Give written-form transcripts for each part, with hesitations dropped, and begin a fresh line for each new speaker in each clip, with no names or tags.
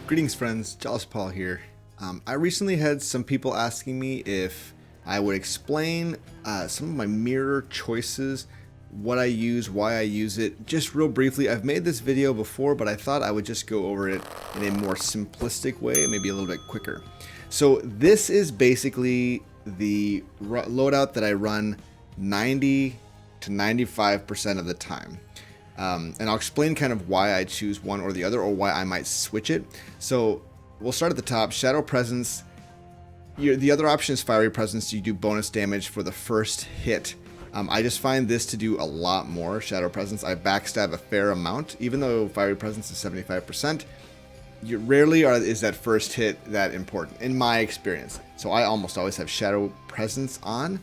Greetings friends, Jawless here. I recently had some people asking me if I would explain some of my mirror choices, what I use, why I use it, just real briefly. I've made this video before, but I thought I would just go over it in a more simplistic way, maybe a little bit quicker. So this is basically the loadout that I run 90 to 95% of the time. And I'll explain kind of why I choose one or the other, or why I might switch it. So we'll start at the top. Shadow Presence. The other option is Fiery Presence. You do bonus damage for the first hit. I just find this to do a lot more. Shadow Presence, I backstab a fair amount. Even though Fiery Presence is 75%, you rarely is that first hit that important, in my experience. So I almost always have Shadow Presence on.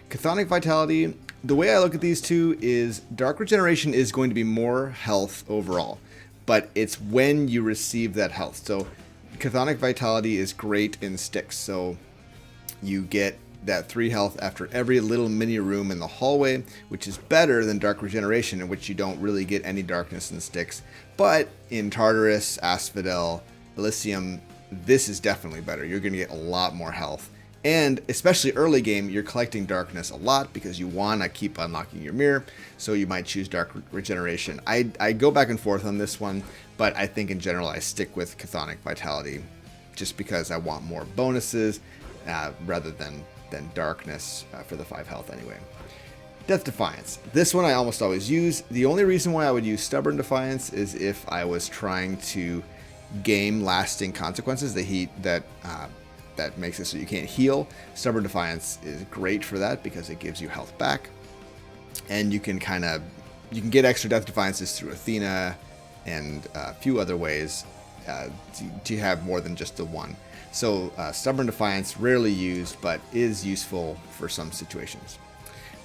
Chthonic Vitality. The way I look at these two is Dark Regeneration is going to be more health overall, but it's when you receive that health. So Chthonic Vitality is great in sticks, so you get that 3 health after every little mini room in the hallway, which is better than Dark Regeneration, in which you don't really get any darkness in sticks. But in Tartarus, Asphodel, Elysium, this is definitely better. You're going to get a lot more health. And especially early game, you're collecting darkness a lot because you want to keep unlocking your mirror, so you might choose Dark Regeneration. I go back and forth on this one, but I think in general I stick with Chthonic Vitality just because I want more bonuses rather than darkness for the 5 health anyway. Death Defiance. This one I almost always use. The only reason why I would use Stubborn Defiance is if I was trying to game lasting consequences, the heat that makes it so you can't heal. Stubborn Defiance is great for that because it gives you health back, and you can get extra Death Defiances through Athena and a few other ways to have more than just the one. So Stubborn Defiance, rarely used, but is useful for some situations.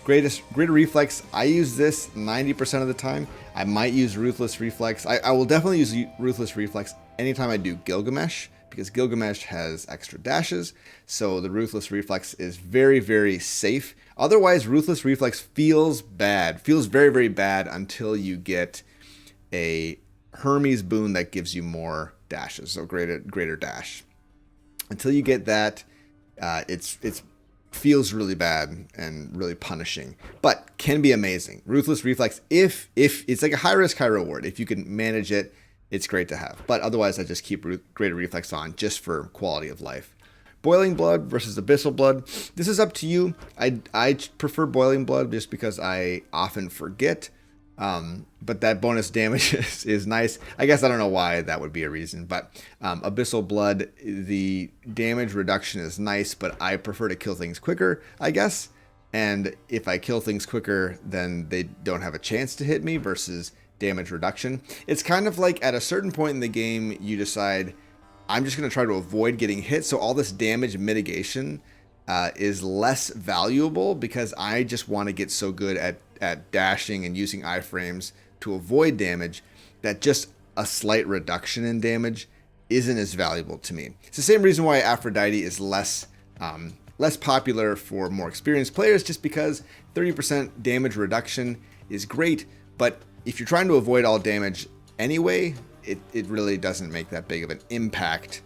Greater Reflex, I use this 90% of the time. I might use Ruthless Reflex. I will definitely use Ruthless Reflex anytime I do Gilgamesh, because Gilgamesh has extra dashes, so the Ruthless Reflex is very, very safe. Otherwise, Ruthless Reflex feels bad, feels very, very bad until you get a Hermes boon that gives you more dashes, so greater dash. Until you get that, it feels really bad and really punishing, but can be amazing. Ruthless Reflex, if it's like a high risk, high reward. If you can manage it, it's great to have. But otherwise, I just keep Greater Reflex on just for quality of life. Boiling Blood versus Abyssal Blood. This is up to you. I prefer Boiling Blood just because I often forget. But that bonus damage is nice. I guess I don't know why that would be a reason. But Abyssal Blood, the damage reduction is nice, but I prefer to kill things quicker, I guess. And if I kill things quicker, then they don't have a chance to hit me versus damage reduction. It's kind of like at a certain point in the game, you decide, I'm just going to try to avoid getting hit. So all this damage mitigation is less valuable because I just want to get so good at dashing and using iframes to avoid damage that just a slight reduction in damage isn't as valuable to me. It's the same reason why Aphrodite is less popular for more experienced players, just because 30% damage reduction is great, but if you're trying to avoid all damage anyway, it really doesn't make that big of an impact.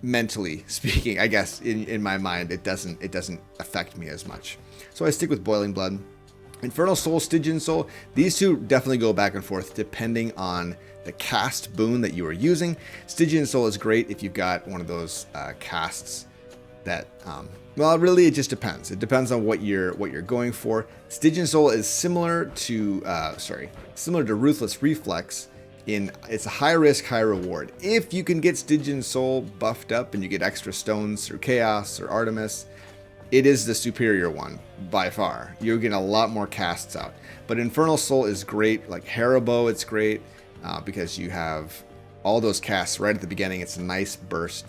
Mentally speaking, I guess in my mind, it doesn't affect me as much. So I stick with Boiling Blood. Infernal Soul, Stygian Soul, these two definitely go back and forth depending on the cast boon that you are using. Stygian Soul is great if you've got one of those casts that well, really it just depends. It depends on what you're going for. Stygian Soul is similar to Ruthless Reflex in it's a high risk, high reward. If you can get Stygian Soul buffed up and you get extra stones through Chaos or Artemis, it is the superior one by far. You're getting a lot more casts out. But Infernal Soul is great, like Haribo, it's great because you have all those casts right at the beginning. It's a nice burst.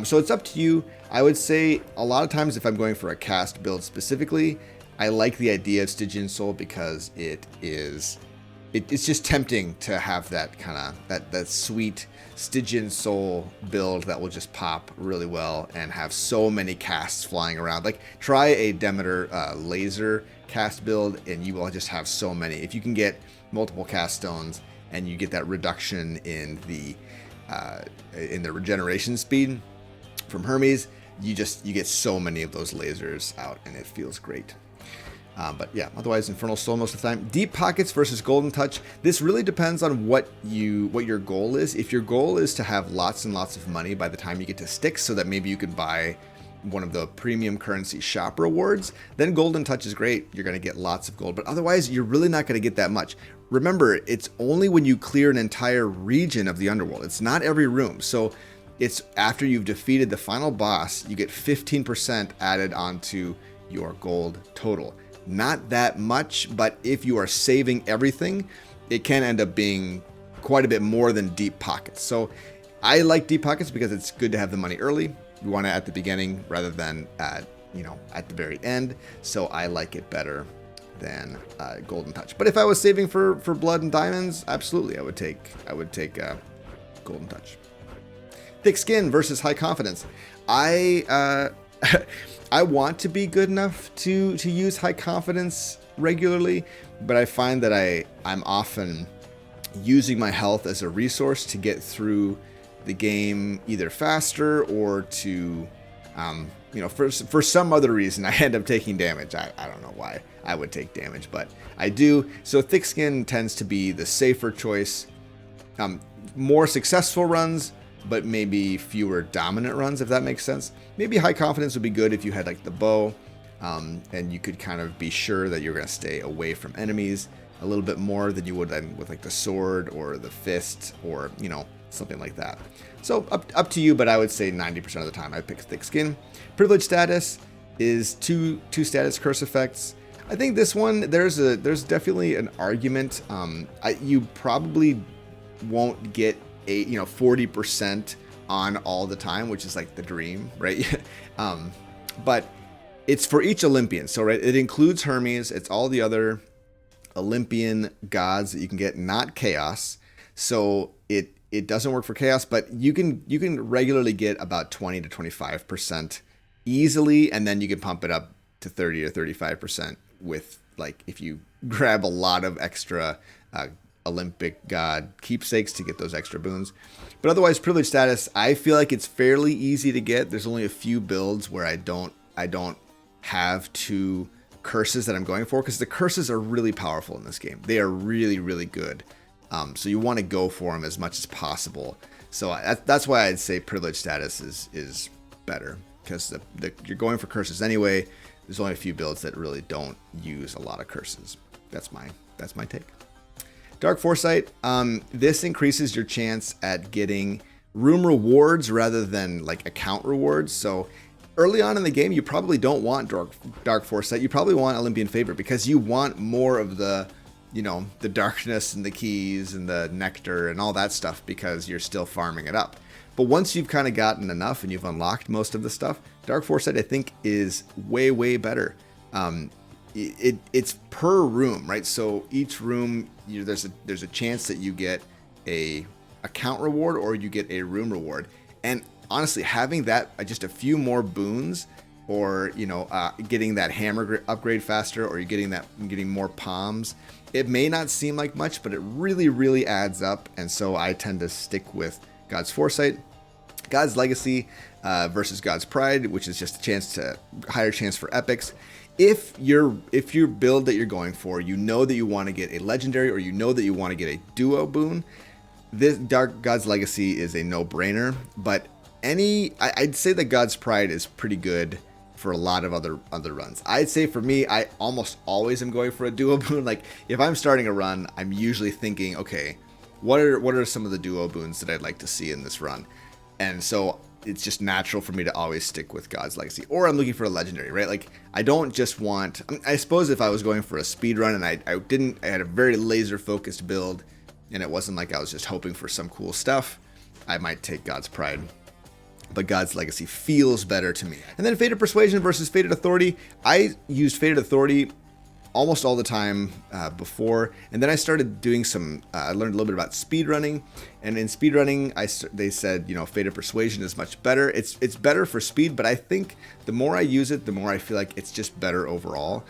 So it's up to you. I would say a lot of times if I'm going for a cast build specifically, I like the idea of Stygian Soul because it's just tempting to have that kind of that sweet Stygian Soul build that will just pop really well and have so many casts flying around. Like try a Demeter laser cast build and you will just have so many. If you can get multiple cast stones and you get that reduction in the in the regeneration speed from Hermes, you get so many of those lasers out, and it feels great. But yeah, otherwise Infernal Soul most of the time. Deep Pockets versus Golden Touch. This really depends on what your goal is. If your goal is to have lots and lots of money by the time you get to Styx, so that maybe you can buy one of the premium currency shop rewards, then Golden Touch is great. You're going to get lots of gold, but otherwise you're really not going to get that much. Remember, it's only when you clear an entire region of the underworld. It's not every room. So it's after you've defeated the final boss, you get 15% added onto your gold total. Not that much, but if you are saving everything, it can end up being quite a bit more than Deep Pockets. So I like Deep Pockets because it's good to have the money early. You want it at the beginning rather than at the very end. So I like it better than Golden Touch. But if I was saving for blood and diamonds, absolutely, I would take Golden Touch. Thick Skin versus High Confidence. I want to be good enough to use High Confidence regularly, but I find that I'm often using my health as a resource to get through the game either faster or to, for some other reason, I end up taking damage. I don't know why I would take damage, but I do. So Thick Skin tends to be the safer choice. More successful runs, but maybe fewer dominant runs, if that makes sense. Maybe High Confidence would be good if you had like the bow, and you could kind of be sure that you're going to stay away from enemies a little bit more than you would then with like the sword or the fist or, something like that. So up to you, but I would say 90% of the time I pick Thick Skin. Privilege status is two status curse effects. I think this one, there's definitely an argument. You probably won't get 40% on all the time, which is like the dream, right? But it's for each Olympian. So right, it includes Hermes. It's all the other Olympian gods that you can get, not Chaos. So it doesn't work for Chaos, but you can regularly get about 20 to 25% easily, and then you can pump it up to 30 or 35% with, like, if you grab a lot of extra Olympic god keepsakes to get those extra boons. But otherwise, privilege status, I feel like it's fairly easy to get. There's only a few builds where I don't have two curses that I'm going for, because the curses are really powerful in this game. They are really, really good. So you want to go for them as much as possible. So that's why I'd say privilege status is better, because you're going for curses anyway. There's only a few builds that really don't use a lot of curses. That's my take. Dark Forsight. This increases your chance at getting room rewards rather than like account rewards. So early on in the game, you probably don't want Dark Forsight. You probably want Olympian Favor, because you want more of the darkness and the keys and the nectar and all that stuff, because you're still farming it up. But once you've kind of gotten enough and you've unlocked most of the stuff, Dark Foresight, I think, is way, way better. It's per room, right? So each room, there's a chance that you get a account reward or you get a room reward. And honestly, having that just a few more boons, or getting that hammer upgrade faster, or you're getting more palms, it may not seem like much, but it really, really adds up. And so I tend to stick with God's Foresight. God's Legacy versus God's Pride, which is just a higher chance for epics. If your build that you're going for, that you want to get a legendary, or that you want to get a duo boon, this God's Legacy is a no-brainer. But I'd say that God's Pride is pretty good for a lot of other runs. I'd say for me, I almost always am going for a duo boon. Like, if I'm starting a run, I'm usually thinking, okay, what are some of the duo boons that I'd like to see in this run? And so it's just natural for me to always stick with God's Legacy, or I'm looking for a legendary, right? Like, I don't just want, I suppose if I was going for a speed run and I had a very laser focused build, and it wasn't like I was just hoping for some cool stuff, I might take God's Pride. But God's Legacy feels better to me. And then Fated Persuasion versus Fated Authority. I used Fated Authority almost all the time before, and then I started doing I learned a little bit about speedrunning, and in speedrunning, they said, Fated Persuasion is much better. It's better for speed, but I think the more I use it, the more I feel like it's just better overall.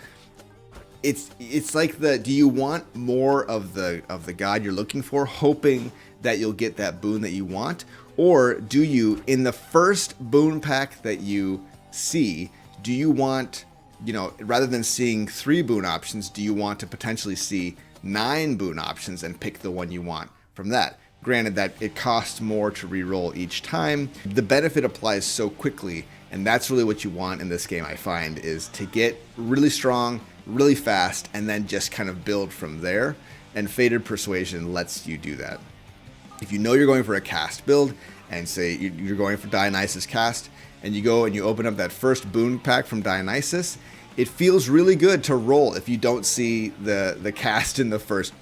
it's like do you want more of the god you're looking for, hoping that you'll get that boon that you want, or do you, in the first boon pack that you see, do you want, you know, rather than seeing 3 boon options, do you want to potentially see 9 boon options and pick the one you want from that? Granted that it costs more to reroll each time, the benefit applies so quickly, and that's really what you want in this game, I find, is to get really strong, really fast, and then just kind of build from there, and Fated Persuasion lets you do that. If you know you're going for a cast build, and say you're going for Dionysus cast, and you go and you open up that first boon pack from Dionysus, it feels really good to roll if you don't see the cast in the first,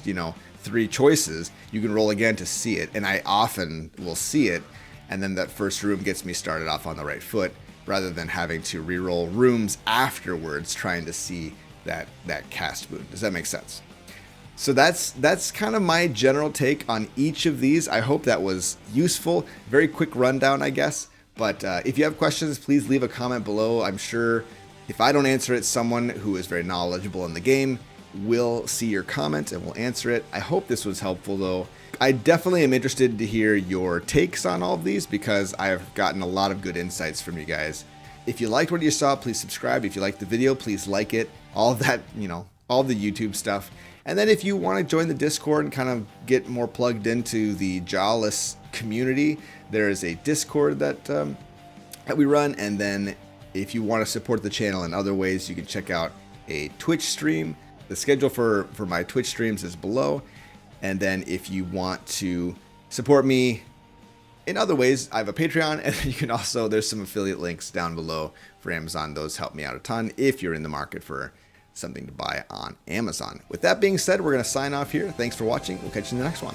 you know, 3 choices. You can roll again to see it, and I often will see it, and then that first room gets me started off on the right foot, rather than having to re-roll rooms afterwards trying to see that cast boon. Does that make sense? So that's kind of my general take on each of these. I hope that was useful. Very quick rundown, I guess. But if you have questions, please leave a comment below. I'm sure if I don't answer it, someone who is very knowledgeable in the game will see your comment and will answer it. I hope this was helpful, though. I definitely am interested to hear your takes on all of these, because I have gotten a lot of good insights from you guys. If you liked what you saw, please subscribe. If you liked the video, please like it. All of that, you know, all the YouTube stuff. And then if you want to join the Discord and kind of get more plugged into the Jawless community, there is a Discord that we run. And then if you want to support the channel in other ways, you can check out a Twitch stream. The schedule for my Twitch streams is below. And then if you want to support me in other ways, I have a Patreon, and you can also, there's some affiliate links down below for Amazon. Those help me out a ton if you're in the market for something to buy on Amazon. With that being said, we're going to sign off here. Thanks for watching. We'll catch you in the next one.